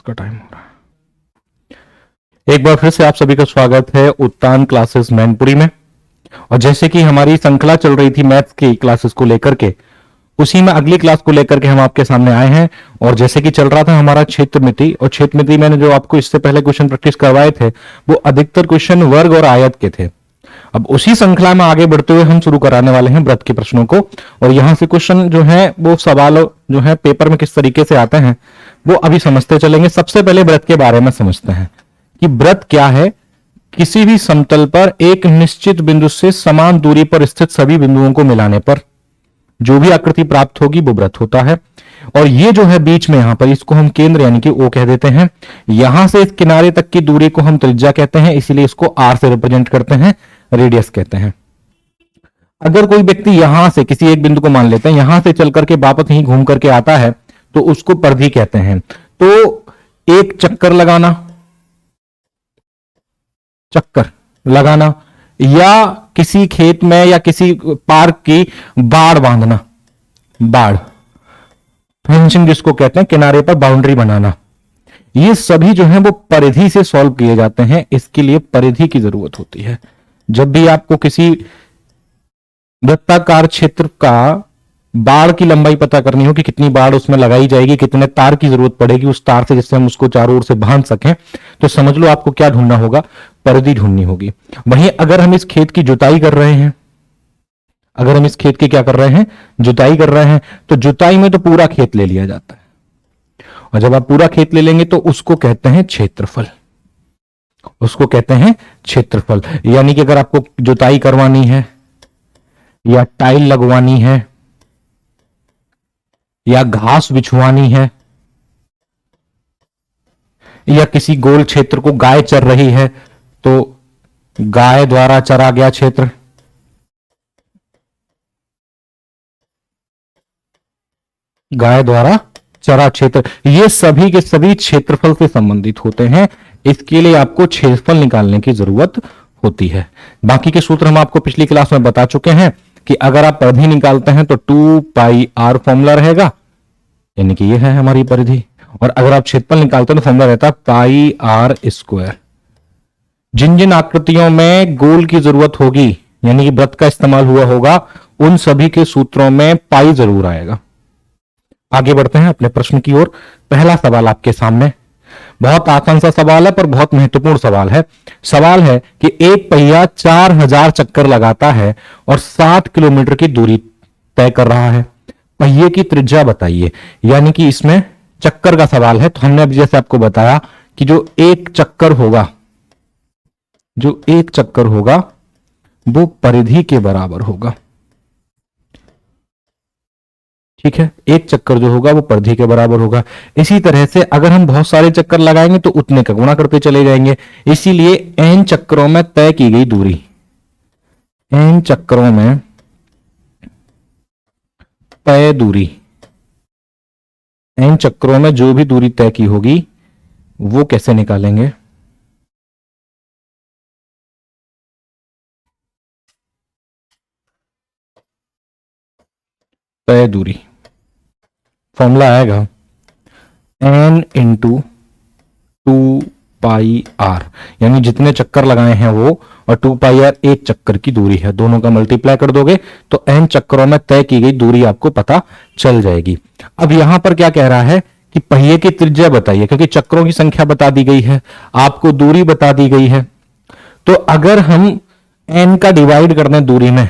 का टाइम हो रहा है। एक बार फिर से आप सभी का स्वागत है उत्तान क्लासेस मैनपुरी में। और जैसे कि हमारी श्रृंखला चल रही थी मैथ्स की क्लासेस को लेकर के, उसी में अगली क्लास को लेकर के हम आपके सामने आए हैं। और जैसे कि चल रहा था हमारा क्षेत्र मिति, और क्षेत्र मिति मैंने जो आपको इससे पहले क्वेश्चन प्रैक्टिस करवाए थे वो अधिकतर क्वेश्चन वर्ग और आयत के थे। अब उसी श्रृंखला में आगे बढ़ते हुए हम शुरू कराने वाले हैं व्रत के प्रश्नों को। और यहां से क्वेश्चन जो है वो सवाल जो है पेपर में किस तरीके से आते हैं वो अभी समझते चलेंगे। सबसे पहले व्रत के बारे में समझते हैं कि व्रत क्या है। किसी भी समतल पर एक निश्चित बिंदु से समान दूरी पर स्थित सभी बिंदुओं को मिलाने पर जो भी आकृति प्राप्त होगी वो व्रत होता है। और ये जो है बीच में यहां पर इसको हम केंद्र यानी कि ओ कह देते हैं। यहां से इस किनारे तक की दूरी को हम त्रिज्या कहते हैं, इसीलिए इसको आर से रिप्रेजेंट करते हैं, रेडियस कहते हैं। अगर कोई व्यक्ति यहां से किसी एक बिंदु को मान लेते हैं, यहां से चल करके वापस यहीं घूम करके आता है तो उसको परिधि कहते हैं। तो एक चक्कर लगाना या किसी खेत में या किसी पार्क की बाड़ बांधना, बाड़ फेंसिंग जिसको कहते हैं, किनारे पर बाउंड्री बनाना, ये सभी जो है वो परिधि से सॉल्व किए जाते हैं। इसके लिए परिधि की जरूरत होती है। जब भी आपको किसी वृत्ताकार क्षेत्र का बाड़ की लंबाई पता करनी हो कि कितनी बाड़ उसमें लगाई जाएगी, कितने तार की जरूरत पड़ेगी उस तार से जिससे हम उसको चारों ओर से बांध सकें, तो समझ लो आपको क्या ढूंढना होगा, परिधि ढूंढनी होगी। वहीं अगर हम इस खेत की जुताई कर रहे हैं, अगर हम इस खेत की क्या कर रहे हैं, जुताई कर रहे हैं, तो जुताई में तो पूरा खेत ले लिया जाता है। और जब आप पूरा खेत ले लेंगे तो उसको कहते हैं क्षेत्रफल, उसको कहते हैं क्षेत्रफल। यानी कि अगर आपको जुताई करवानी है या टाइल लगवानी है या घास बिछवानी है या किसी गोल क्षेत्र को गाय चर रही है तो गाय द्वारा चरा गया क्षेत्र, गाय द्वारा चरा क्षेत्र, ये सभी के सभी क्षेत्रफल से संबंधित होते हैं। इसके लिए आपको क्षेत्रफल निकालने की जरूरत होती है। बाकी के सूत्र हम आपको पिछली क्लास में बता चुके हैं कि अगर आप परिधि निकालते हैं तो 2 पाई आर फॉर्मूला रहेगा, यानी कि ये है हमारी परिधि। और अगर आप क्षेत्रफल निकालते हैं तो फॉर्मूला रहता है पाई आर स्क्वायर। जिन जिन आकृतियों में गोल की जरूरत होगी यानी कि वृत्त का इस्तेमाल हुआ होगा, उन सभी के सूत्रों में पाई जरूर आएगा। आगे बढ़ते हैं अपने प्रश्न की ओर। पहला सवाल आपके सामने, बहुत आसान सा सवाल है पर बहुत महत्वपूर्ण सवाल है। सवाल है कि एक पहिया 4000 चक्कर लगाता है और 60 किलोमीटर की दूरी तय कर रहा है। पहिए की त्रिज्या बताइए। यानी कि इसमें चक्कर का सवाल है। तो हमने अभी जैसे आपको बताया कि जो एक चक्कर होगा वो परिधि के बराबर होगा। ठीक है, एक चक्कर जो होगा वो परिधि के बराबर होगा। इसी तरह से अगर हम बहुत सारे चक्कर लगाएंगे तो उतने का गुणा करते चले जाएंगे। इसीलिए n चक्करों में तय की गई दूरी, n चक्करों में तय दूरी, n चक्करों में जो भी दूरी तय की होगी वो कैसे निकालेंगे, तय दूरी फॉर्मूला आएगा n इंटू 2 पाई आर, यानी जितने चक्कर लगाए हैं वो, और 2 पाई आर एक चक्कर की दूरी है, दोनों का मल्टीप्लाई कर दोगे तो n चक्करों में तय की गई दूरी आपको पता चल जाएगी। अब यहां पर क्या कह रहा है कि पहिए की त्रिज्या बताइए, क्योंकि चक्करों की संख्या बता दी गई है, आपको दूरी बता दी गई है। तो अगर हम n का डिवाइड कर दें दूरी में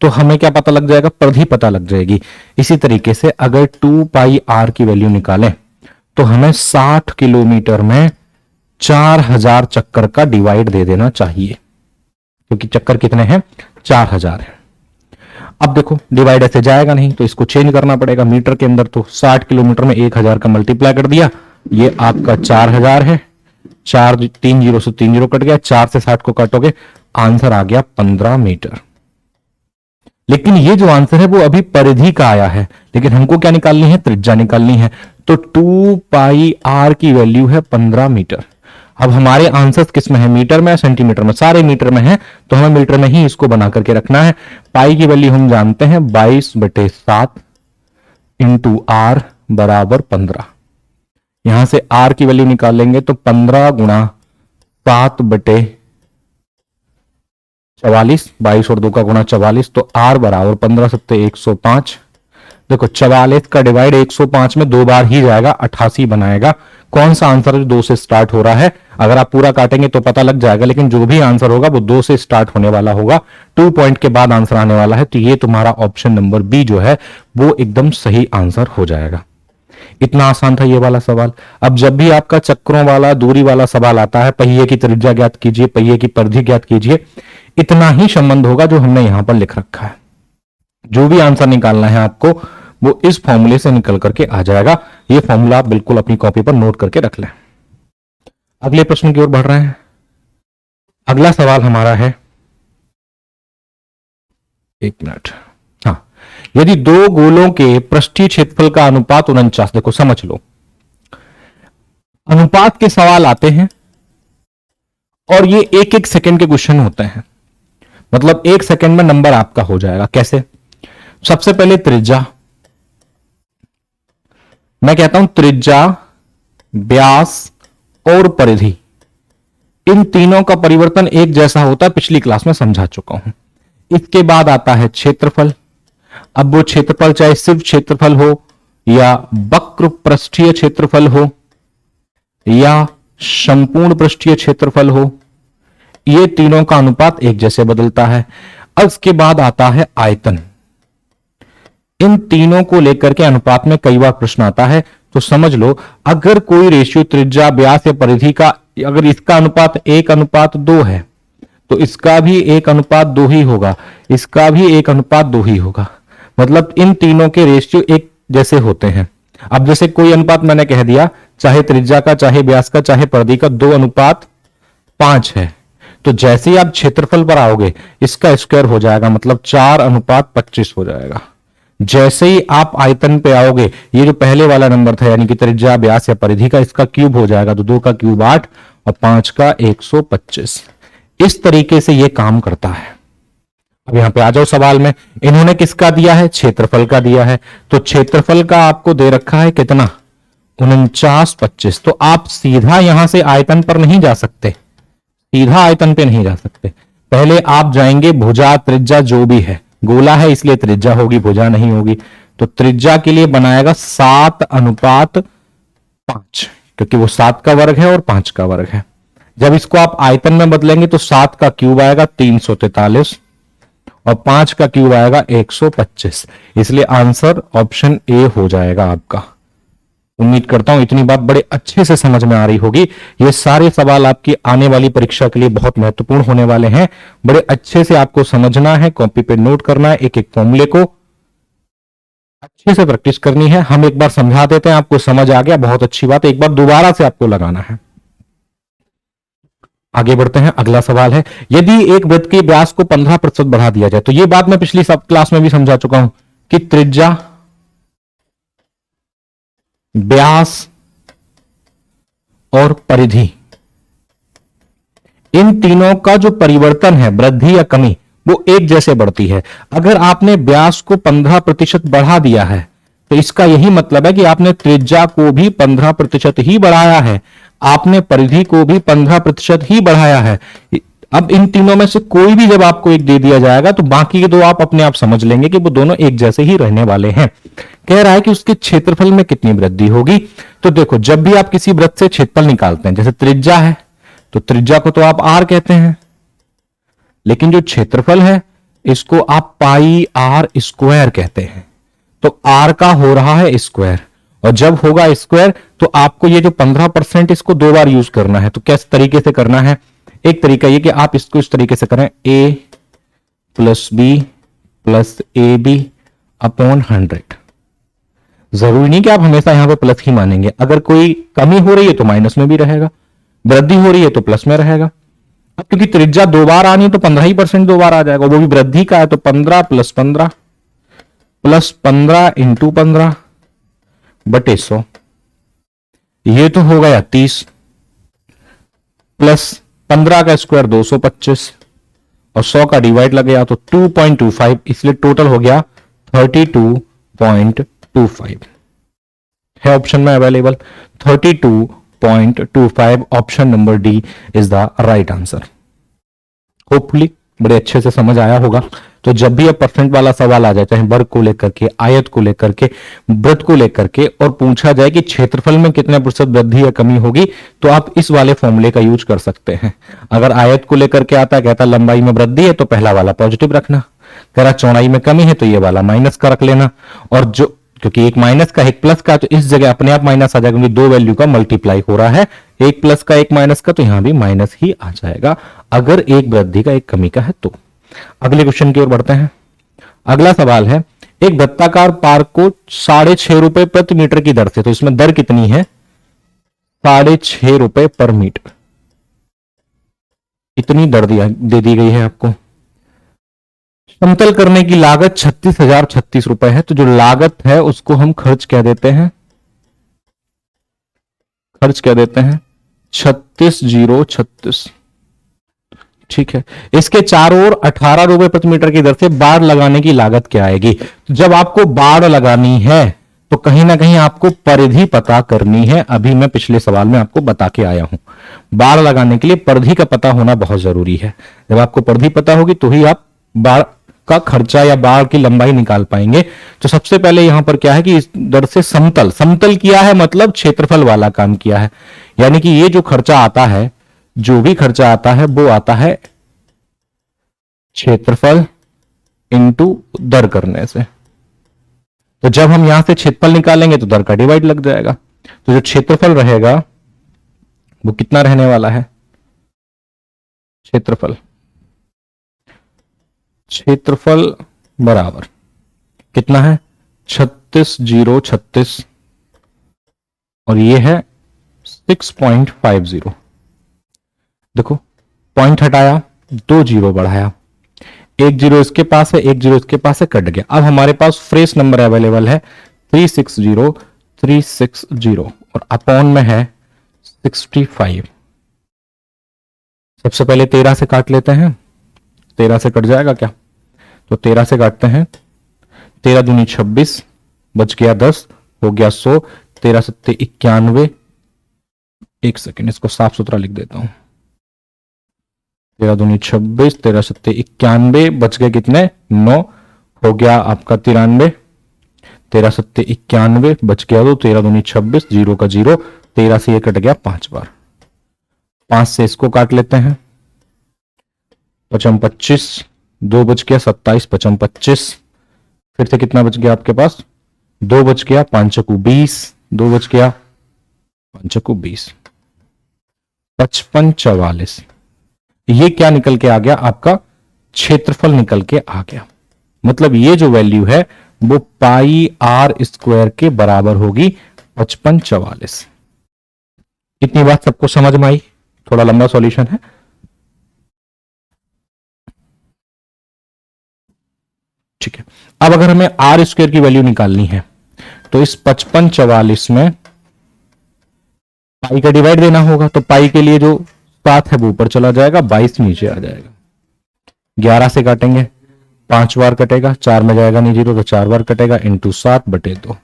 तो हमें क्या पता लग जाएगा, परिधि पता लग जाएगी। इसी तरीके से अगर 2 पाई आर की वैल्यू निकालें तो हमें 60 किलोमीटर में 4000 चक्कर का डिवाइड दे देना चाहिए, क्योंकि चक्कर कितने हैं, 4000 है। अब देखो डिवाइड ऐसे जाएगा नहीं तो इसको चेंज करना पड़ेगा मीटर के अंदर। तो 60 किलोमीटर में 1000 का मल्टीप्लाई कर दिया, ये आपका 4000 है। 4 3 0 से 3 0 कट गया, 4 से 60 को काटोगे, आंसर आ गया 15 मीटर। लेकिन ये जो आंसर है वो अभी परिधि का आया है, लेकिन हमको क्या निकालनी है, त्रिज्या निकालनी है। तो 2 पाई आर की वैल्यू है 15 मीटर। अब हमारे आंसर्स किस में है, मीटर में, सेंटीमीटर में, सारे मीटर में है, तो हमें मीटर में ही इसको बना करके रखना है। पाई की वैल्यू हम जानते हैं 22/7 इंटू आर बराबर 15। यहां से आर की वैल्यू निकालेंगे तो 15 गुणा 7/44, 22 और 2 का गुणा 44, तो आर बराबर 15 सत्ते 105। देखो 44 का डिवाइड 105 में 2 बार ही जाएगा, 88 बनाएगा। कौन सा आंसर है जो 2 से स्टार्ट हो रहा है? अगर आप पूरा काटेंगे तो पता लग जाएगा, लेकिन जो भी आंसर होगा वो 2 से स्टार्ट होने वाला होगा, 2 पॉइंट के बाद आंसर आने वाला है। तो ये तुम्हारा ऑप्शन नंबर बी जो है वो एकदम सही आंसर हो जाएगा। इतना आसान था ये वाला सवाल। अब जब भी आपका चक्रों वाला, दूरी वाला सवाल आता है, पहिए की त्रिज्या ज्ञात कीजिए, पहिए की परिधि ज्ञात कीजिए, इतना ही संबंध होगा जो हमने यहां पर लिख रखा है। जो भी आंसर निकालना है आपको वो इस फॉर्मूले से निकल करके आ जाएगा। ये फॉर्मूला आप बिल्कुल अपनी कॉपी पर नोट करके रख लें। अगले प्रश्न की ओर बढ़ रहे हैं। अगला सवाल हमारा है, एक मिनट, हाँ, यदि दो गोलों के पृष्ठीय क्षेत्रफल का अनुपात 49, देखो समझ लो, अनुपात के सवाल आते हैं और ये एक एक सेकंड के क्वेश्चन होते हैं, मतलब एक सेकंड में नंबर आपका हो जाएगा। कैसे? सबसे पहले त्रिज्या, मैं कहता हूं त्रिज्या, व्यास और परिधि, इन तीनों का परिवर्तन एक जैसा होता है, पिछली क्लास में समझा चुका हूं। इसके बाद आता है क्षेत्रफल। अब वो क्षेत्रफल चाहे सिर्फ क्षेत्रफल हो या वक्र पृष्ठीय क्षेत्रफल हो या संपूर्ण पृष्ठीय क्षेत्रफल हो, ये तीनों का अनुपात एक जैसे बदलता है। अब इसके बाद आता है आयतन। इन तीनों को लेकर के अनुपात में कई बार प्रश्न आता है, तो समझ लो अगर कोई रेशियो त्रिज्या, व्यास या परिधि का, अगर इसका अनुपात 1:2 है तो इसका भी 1:2 ही होगा, इसका भी 1:2 ही होगा। मतलब इन तीनों के रेशियो एक जैसे होते हैं। अब जैसे कोई अनुपात मैंने कह दिया, चाहे त्रिज्या का, चाहे व्यास का, चाहे परिधि का 2:5 है, तो जैसे ही आप क्षेत्रफल पर आओगे इसका स्क्वायर हो जाएगा, मतलब 4:25 हो जाएगा। जैसे ही आप आयतन पे आओगे, ये जो पहले वाला नंबर था यानी कि त्रिज्या, व्यास या परिधि का, इसका क्यूब हो जाएगा, तो 2 का क्यूब 8 और 5 का 125। इस तरीके से ये काम करता है। अब यहां पे आ जाओ सवाल में, इन्होंने किसका दिया है? क्षेत्रफल का दिया है। तो क्षेत्रफल का आपको दे रखा है कितना? 49/25। तो आप सीधा यहां से आयतन पर नहीं जा सकते, सीधा आयतन पे नहीं जा सकते, पहले आप जाएंगे भुजा, त्रिज्या जो भी है, गोला है इसलिए त्रिज्या होगी, भुजा नहीं होगी। तो त्रिज्या के लिए बनाएगा 7:5, क्योंकि वो 7 का वर्ग है और 5 का वर्ग है। जब इसको आप आयतन में बदलेंगे तो 7 का क्यूब आएगा 343 और 5 का क्यूब आएगा 125। इसलिए आंसर ऑप्शन ए हो जाएगा आपका। उम्मीद करता हूं इतनी बात बड़े अच्छे से समझ में आ रही होगी। ये सारे सवाल आपकी आने वाली परीक्षा के लिए बहुत महत्वपूर्ण होने वाले हैं। बड़े अच्छे से आपको समझना है, कॉपी पे नोट करना है, एक एक फॉर्मूले को अच्छे से प्रैक्टिस करनी है। हम एक बार समझा देते हैं, आपको समझ आ गया, बहुत अच्छी बात, एक बार दोबारा से आपको लगाना है। आगे बढ़ते हैं। अगला सवाल है, यदि एक वृत्त के व्यास को 15% बढ़ा दिया जाए, तो ये बात मैं पिछली सब क्लास में भी समझा चुका हूं कि त्रिज्या, व्यास और परिधि, इन तीनों का जो परिवर्तन है, वृद्धि या कमी, वो एक जैसे बढ़ती है। अगर आपने व्यास को 15% बढ़ा दिया है तो इसका यही मतलब है कि आपने त्रिज्या को भी 15% ही बढ़ाया है, आपने परिधि को भी 15% ही बढ़ाया है। अब इन तीनों में से कोई भी जब आपको एक दे दिया जाएगा तो बाकी के दो आप अपने आप समझ लेंगे कि वो दोनों एक जैसे ही रहने वाले हैं। कह रहा है कि उसके क्षेत्रफल में कितनी वृद्धि होगी। तो देखो, जब भी आप किसी वृत्त से क्षेत्रफल निकालते हैं, जैसे त्रिज्या है तो त्रिज्या को तो आप आर कहते हैं, लेकिन जो क्षेत्रफल है इसको आप पाई आर स्क्वायर कहते हैं। तो आर का हो रहा है स्क्वायर, और जब होगा स्क्वायर तो आपको ये जो 15% इसको 2 बार यूज करना है। तो किस तरीके से करना है? एक तरीका ये कि आप इसको इस तरीके से करें, a + b + ab/100। जरूरी नहीं कि आप हमेशा यहां पे प्लस ही मानेंगे, अगर कोई कमी हो रही है तो माइनस में भी रहेगा, वृद्धि हो रही है तो प्लस में रहेगा। अब क्योंकि त्रिज्या 2 बार आनी है तो 15% 2 बार आ जाएगा, वो भी वृद्धि का है, तो 15 + 15 + 15 × 15/100, ये तो हो गया 30, प्लस 15 का स्क्वायर 225 और 100 का डिवाइड लग गया तो 2.25, इसलिए टोटल हो गया 32.25। है ऑप्शन में available. 32.25 option number D is the right answer. Hopefully बड़े अच्छे से समझ आया होगा। तो जब भी अब परसेंट वाला सवाल आ जाए, चाहे वर्ग को लेकर के, आयत को लेकर के, वृत्त को लेकर के, और पूछा जाए कि क्षेत्रफल में कितने प्रतिशत वृद्धि या कमी होगी, तो आप इस वाले फॉर्मूले का यूज कर सकते हैं। अगर आयत को लेकर के आता है, कहता लंबाई में वृद्धि है, तो पहला वाला पॉजिटिव रखना, कह रहा चौड़ाई में कमी है तो ये वाला माइनस का रख लेना, और जो क्योंकि एक माइनस का एक प्लस का, तो इस जगह अपने आप माइनस आ जाएगा, क्योंकि दो वैल्यू का मल्टीप्लाई हो रहा है, एक प्लस का एक माइनस का, तो यहां भी माइनस ही आ जाएगा अगर एक वृद्धि का एक कमी का है तो। अगले क्वेश्चन की ओर बढ़ते हैं। अगला सवाल है, एक वृत्ताकार पार्क को 6.5 रुपए प्रति मीटर की दर से, तो इसमें दर कितनी है, 6.5 रुपए पर मीटर, इतनी दर दे दी गई है आपको। समतल करने की लागत 36,036 रुपए है, तो जो लागत है उसको हम खर्च कह देते हैं, 36,036। ठीक है, इसके चारों ओर 18 रुपए प्रति मीटर की दर से बाड़ लगाने की लागत क्या आएगी। तो जब आपको बाड़ लगानी है तो कहीं ना कहीं आपको परिधि पता करनी है। अभी मैं पिछले सवाल में आपको बता के आया हूं, बाड़ लगाने के लिए परिधि का पता होना बहुत जरूरी है। जब आपको परिधि पता होगी तो ही आप बाड़ का खर्चा या बाड़ की लंबाई निकाल पाएंगे। तो सबसे पहले यहां पर क्या है कि इस दर से समतल किया है, मतलब क्षेत्रफल वाला काम किया है, यानी कि ये जो खर्चा आता है, जो भी खर्चा आता है वो आता है क्षेत्रफल इंटू दर करने से। तो जब हम यहां से क्षेत्रफल निकालेंगे तो दर का डिवाइड लग जाएगा। तो जो क्षेत्रफल रहेगा वो कितना रहने वाला है, क्षेत्रफल बराबर कितना है, 36,036, और ये है 6.50। देखो पॉइंट हटाया, 2 जीरो बढ़ाया, 1 जीरो इसके पास है, 1 जीरो इसके पास है, कट गया। अब हमारे पास फ्रेश नंबर अवेलेबल है 360,360, और अपॉन में है 65। सबसे पहले 13 से काट लेते हैं, 13 से कट जाएगा क्या, तो 13 से काटते हैं, 13 दूनी 26, बच गया 10, हो गया 100, 13 सत्ते 91। एक सेकेंड, इसको साफ सुथरा लिख देता हूं, 13 दूनी 26, 13 सत्ते 91, बच गए कितने, 9, हो गया आपका 93, 13 सत्ते 91, बच गया 2, 13 दूनी 26, जीरो का जीरो, 13 से ये कट गया 5 बार, 5 से इसको काट लेते हैं, 55 25, 2 बच गया 27, 55 25, फिर से कितना बच गया आपके पास, 2 बच गया, 5 चकू 20, 2 बच गया, 5 चकू 20, 55 44। ये क्या निकल के आ गया, आपका क्षेत्रफल निकल के आ गया। मतलब ये जो वैल्यू है वो पाई आर स्क्वायर के बराबर होगी 55 44। इतनी बात सबको समझ में आई, थोड़ा लंबा सॉल्यूशन है। ठीक है, अब अगर हमें आर स्क्वायर की वैल्यू निकालनी है तो इस 55 44 में पाई का डिवाइड देना होगा, तो पाई के लिए जो 7 है वो ऊपर चला जाएगा, 22 नीचे आ जाएगा। 11 से काटेंगे, 5 बार कटेगा, 4 में जाएगा नहीं जीरो, तो 4 बार कटेगा, इंटू 7/2।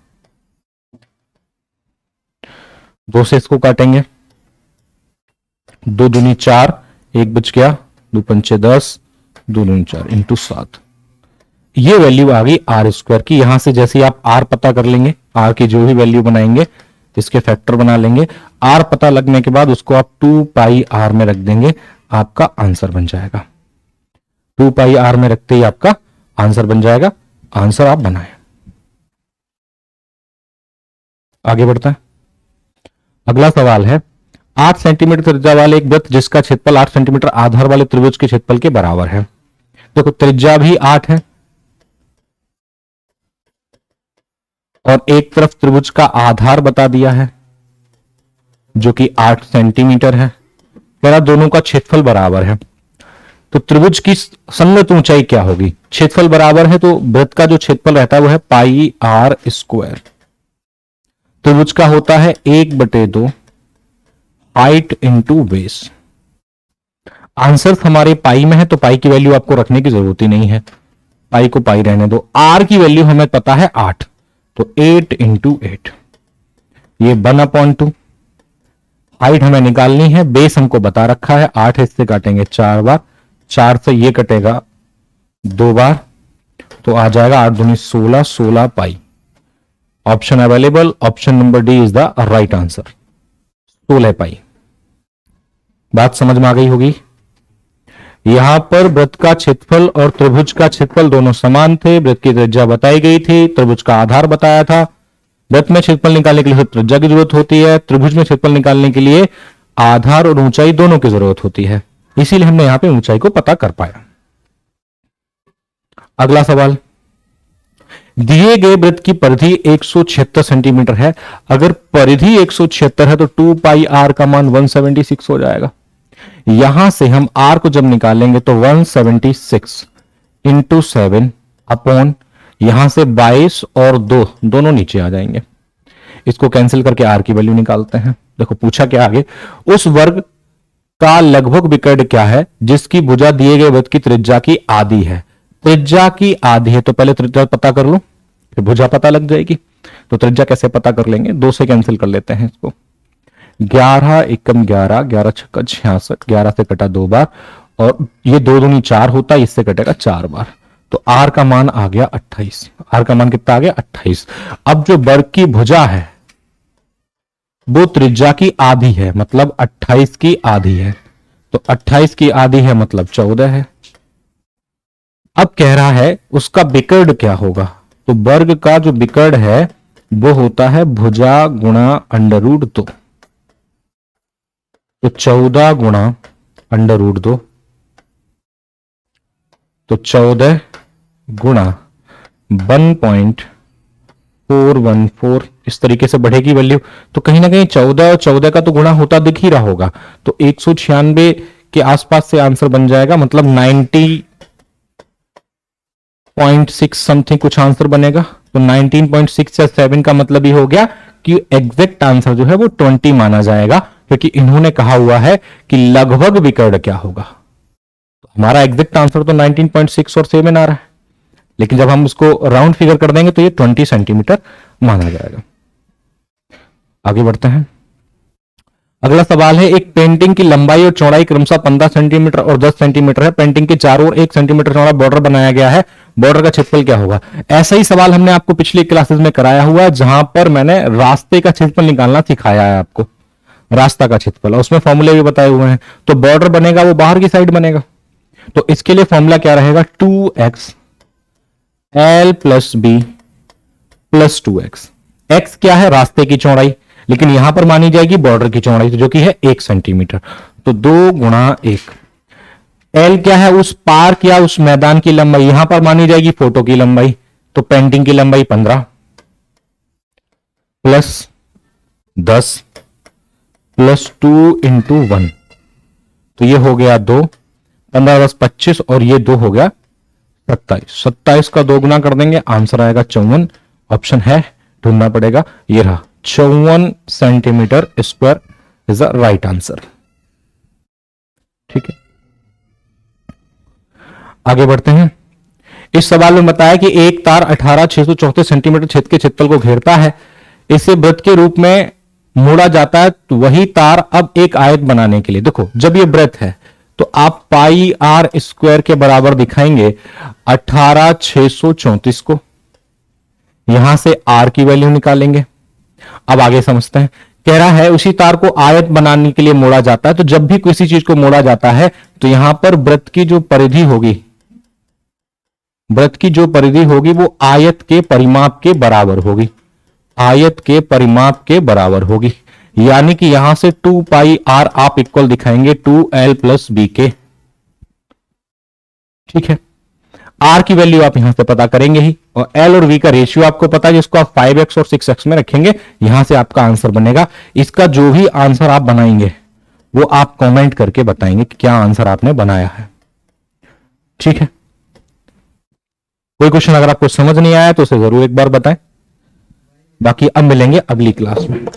2 से इसको काटेंगे, 2 दूनी 4, 1 बच गया, 2 पंचे 10, 2 दूनी 4, इंटू 7। ये वैल्यू आ गई आर स्क्वायर की। यहां से जैसे आप आर पता कर लेंगे, आर की जो भी वैल्यू बनाएंगे इसके फैक्टर बना लेंगे, आर पता लगने के बाद उसको आप 2 पाई आर में रख देंगे, आपका आंसर बन जाएगा। 2 पाई आर में रखते ही आपका आंसर बन जाएगा। आंसर आप बनाएं। आगे बढ़ता है, अगला सवाल है, 8 सेंटीमीटर त्रिज्या वाले एक वृत्त जिसका क्षेत्रफल 8 सेंटीमीटर आधार वाले त्रिभुज के क्षेत्रफल के बराबर है। देखो त्रिज्या भी 8 है और एक तरफ त्रिभुज का आधार बता दिया है जो कि 8 सेंटीमीटर है। कह रहा दोनों का क्षेत्रफल बराबर है, तो त्रिभुज की संगत ऊंचाई क्या होगी। क्षेत्रफल बराबर है तो वृत्त का जो क्षेत्रफल रहता है वो है पाई आर स्क्वायर। त्रिभुज का होता है 1/2 हाइट इंटू बेस। आंसर हमारे पाई में है तो पाई की वैल्यू आपको रखने की जरूरत ही नहीं है, पाई को पाई रहने दो। आर की वैल्यू हमें पता है 8, तो 8 इंटू 8। ये 1/2। हाइट हमें निकालनी है, बेस हमको बता रखा है 8 इससे काटेंगे 4 बार, 4 से ये कटेगा 2 बार, तो आ जाएगा 8 दूनी 16, 16 पाई। Option available, option number D is the right answer, 16 पाई। बात समझ में आ गई होगी। यहां पर वृत्त का क्षेत्रफल और त्रिभुज का क्षेत्रफल दोनों समान थे, वृत्त की त्रिज्या बताई गई थी, त्रिभुज का आधार बताया था। वृत्त में क्षेत्रफल निकालने के लिए त्रिज्या की जरूरत होती है, त्रिभुज में क्षेत्रफल निकालने के लिए आधार और ऊंचाई दोनों की जरूरत होती है, इसीलिए हमने यहां पे ऊंचाई को पता कर पाया। अगला सवाल, दिए गए वृत्त की परिधि 176 सेंटीमीटर है। अगर परिधि 176 है तो 2 पाई आर का मान 176 हो जाएगा। यहां से हम आर को जब निकालेंगे तो 176 इंटू 7 अपॉन यहां से 22 और 2 दोनों नीचे आ जाएंगे। इसको कैंसिल करके आर की वैल्यू निकालते हैं। देखो पूछा क्या आगे, उस वर्ग का लगभग विकर्ण क्या है जिसकी भुजा दिए गए वृत्त की त्रिज्या की आधी है। त्रिज्या की आधी है तो पहले त्रिज्या पता कर लो, फिर भुजा पता लग जाएगी। तो त्रिज्या कैसे पता कर लेंगे, 2 से कैंसिल कर लेते हैं इसको। 11 एकम 11, 11 छक्का 66, 11 से कटा 2 बार और ये 2 दूनी 4 होता है, इससे कटेगा 4 बार। तो आर का मान आ गया 28। आर का मान कितना आ गया 28। अब जो वर्ग की भुजा है वो त्रिज्या की आधी है, मतलब 28 की आधी है। तो 28 की आधी है मतलब 14 है। अब कह रहा है उसका विकर्ण क्या होगा, तो वर्ग का जो विकर्ण है वो होता है भुजा गुणा √2। तो 14 गुणा √2, तो 14 गुणा 1.414, इस तरीके से बढ़ेगी वैल्यू। तो कहीं ना कहीं 14 और 14 का तो गुणा होता दिख ही रहा होगा, तो 196 के आसपास से आंसर बन जाएगा, मतलब 90.6 समथिंग कुछ आंसर बनेगा। तो 19.6 या 7 का मतलब ये हो गया कि एग्जैक्ट आंसर जो है वो 20 माना जाएगा, क्योंकि इन्होंने कहा हुआ है कि लगभग विकर्ण क्या होगा। तो हमारा एग्जैक्ट आंसर तो 19.6 और 7 आ रहा है, लेकिन जब हम इसको राउंड फिगर कर देंगे तो ये 20 सेंटीमीटर माना जाएगा। आगे बढ़ते हैं। अगला सवाल है, एक पेंटिंग की लंबाई और चौड़ाई क्रमशः 15 सेंटीमीटर और 10 सेंटीमीटर है। पेंटिंग के चारों ओर 1 सेंटीमीटर चौड़ा बॉर्डर बनाया गया है। बॉर्डर का क्षेत्रफल क्या होगा। ऐसा ही सवाल हमने आपको पिछली क्लासेस में कराया हुआ है, जहां पर मैंने रास्ते का क्षेत्रफल निकालना सिखाया है आपको, रास्ता का क्षेत्रफल, और उसमें फॉर्मूले भी बताए हुए हैं। तो बॉर्डर बनेगा वो बाहर की साइड बनेगा, तो इसके लिए फॉर्मूला क्या रहेगा, 2x l + b + 2x। x क्या है, रास्ते की चौड़ाई, लेकिन यहां पर मानी जाएगी बॉर्डर की चौड़ाई, तो जो कि है 1 सेंटीमीटर, तो 2 गुणा 1। एल क्या है, उस पार्क या उस मैदान की लंबाई, यहां पर मानी जाएगी फोटो की लंबाई, तो पेंटिंग की लंबाई 15 + 10 + 2 × 1, तो ये हो गया 2, 15 + 10 = 25 और ये 2 हो गया 27। 27 का 2 गुना कर देंगे, आंसर आएगा 54। ऑप्शन है, ढूंढना पड़ेगा, ये रहा 54 centimetre square is the right answer. ठीक है, आगे बढ़ते हैं। इस सवाल में बताया कि एक तार 18,634 सेंटीमीटर क्षेत्र के क्षेत्रफल को घेरता है, इसे वृत्त के रूप में मोड़ा जाता है, तो वही तार अब एक आयत बनाने के लिए, देखो जब ये वृत्त है तो आप पाई आर स्क्वायर के बराबर दिखाएंगे 18,634 को, यहां से आर की वैल्यू निकालेंगे। अब आगे समझते हैं। कह रहा है उसी तार को आयत बनाने के लिए मोड़ा जाता है, तो जब भी किसी चीज को मोड़ा जाता है तो यहां पर वृत्त की जो परिधि होगी, वृत्त की जो परिधि होगी वो आयत के परिमाप के बराबर होगी, आयत के परिमाप के बराबर होगी। यानी कि यहां से 2 पाई आर आप इक्वल दिखाएंगे 2l + b के। ठीक है, आर की वैल्यू आप यहां से पता करेंगे ही, और एल और वी का रेशियो आपको पता है, जिसको आप 5x और 6x में रखेंगे, यहां से आपका आंसर बनेगा। इसका जो भी आंसर आप बनाएंगे वो आप कमेंट करके बताएंगे कि क्या आंसर आपने बनाया है। ठीक है, कोई क्वेश्चन अगर आपको समझ नहीं आया तो उसे जरूर एक बार बताएं, बाकी अब मिलेंगे अगली क्लास में।